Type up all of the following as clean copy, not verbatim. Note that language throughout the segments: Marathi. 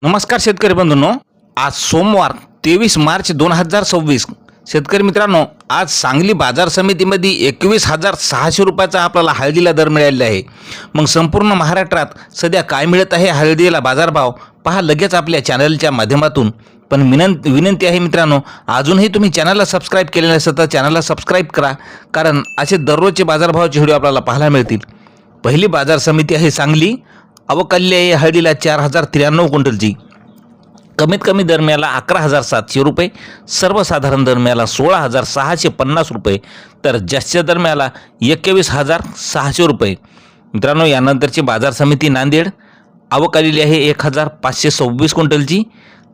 नमस्कार शेतकरी बंधूंनो, आज सोमवार 23 मार्च 2026. शेतकरी मित्रांनो, आज सांगली बाजार समितीमध्ये 21,600 रुपयाचा आपल्याला हळदीला दर मिळालेला आहे. मग संपूर्ण महाराष्ट्रात सध्या काय मिळत आहे हळदीला बाजारभाव पहा लगेच आपल्या चॅनलच्या माध्यमातून. पण विनंती आहे मित्रांनो, अजूनही तुम्ही चॅनलला सबस्क्राईब केले नसेल तर चॅनलला सबस्क्राईब करा, कारण असे दररोजचे बाजारभावाचे व्हिडिओ आपल्याला पाहायला मिळतील. पहिली बाजार समिती आहे सांगली. अवकाल्य हळदीला 4,093 क्विंटलची. कमीत कमी दर मिळाला 11,700 रुपये, सर्वसाधारण दर मिळाला 16,650 रुपये, तर जास्तीचा दर मिळाला 21,600 रुपये. मित्रांनो, यानंतरची बाजार समिती नांदेड. आवक आलेली आहे 1,526 क्विंटलची.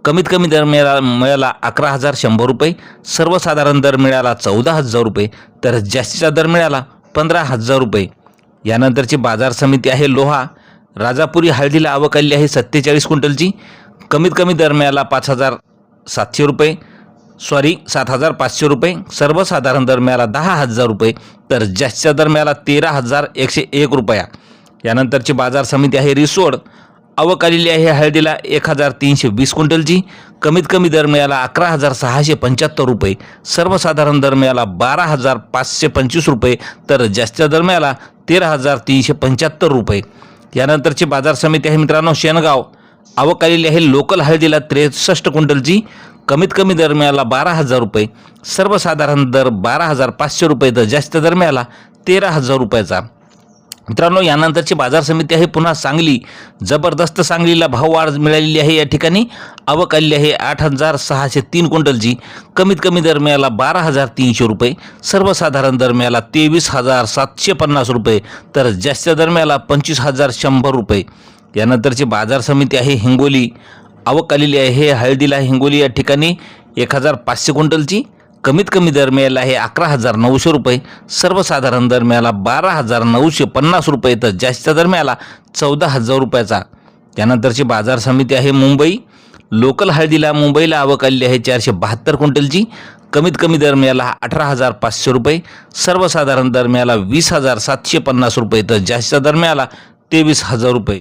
कमीत कमी दर मिळाला 11,100 रुपये, सर्वसाधारण दर मिळाला 14,000 रुपये, तर जास्तीचा दर मिळाला 15,000 रुपये. यानंतरची बाजार समिती आहे लोहा. राजापुरी हळदीला आवक आलेली आहे 47 क्विंटलची. कमीत कमी दर मिळाला 5,700 रुपये, 7,500 रुपये, सर्वसाधारण दर मिळाला 10,000 रुपये, तर जास्तीचा दर मिळाला 13,101 रुपया. यानंतरची बाजार समिती आहे रिसोड. आवक आलेली आहे हळदीला 1,320 क्विंटलची. कमीत कमी दर मिळाला 11,675 रुपये, सर्वसाधारण दर मिळाला 12,525 रुपये, तर जास्तीचा दर मिळाला 13,375 रुपये. यानंतरची बाजार समिती आहे मित्रांनो शेनगाव. आवक आलेली आहे लोकल हळदीला 63 क्विंटलची. कमीत कमी दर मिळाला 12,000 रुपये, सर्वसाधारण दर 12,500 रुपये, तर जास्त दर मिळाला 13,000 रुपयाचा. मित्रांनो, यानंतरची बाजार समिती आहे पुन्हा सांगली. जबरदस्त सांगलीला भाववाढ मिळालेली आहे. या ठिकाणी आवक आलेली आहे 8,603 क्विंटलची. कमीत कमी दर मिळाला 12,300 रुपये, सर्वसाधारण दर मिळाला 23,750 रुपये, तर जास्त दर मिळाला 25,100 रुपये. यानंतरची बाजार समिती आहे हिंगोली. आवक आलेली आहे हळदीला हिंगोली या ठिकाणी 1,500 क्विंटलची. कमीत कमी दर मिळाला आहे 11,900 रुपये, सर्वसाधारण दर मिळाला 12,950 रुपये, तर जास्तीचा दर मिळाला 14,000 रुपयाचा. त्यानंतरची बाजार समिती आहे मुंबई. लोकल हळदीला मुंबईला आवक आलेली आहे 472 क्विंटलची. कमीत कमी दर मिळाला 18,500 रुपये, सर्वसाधारण दर मिळाला 20,750 रुपये, तर जास्तीचा दर मिळाला 23,000 रुपये.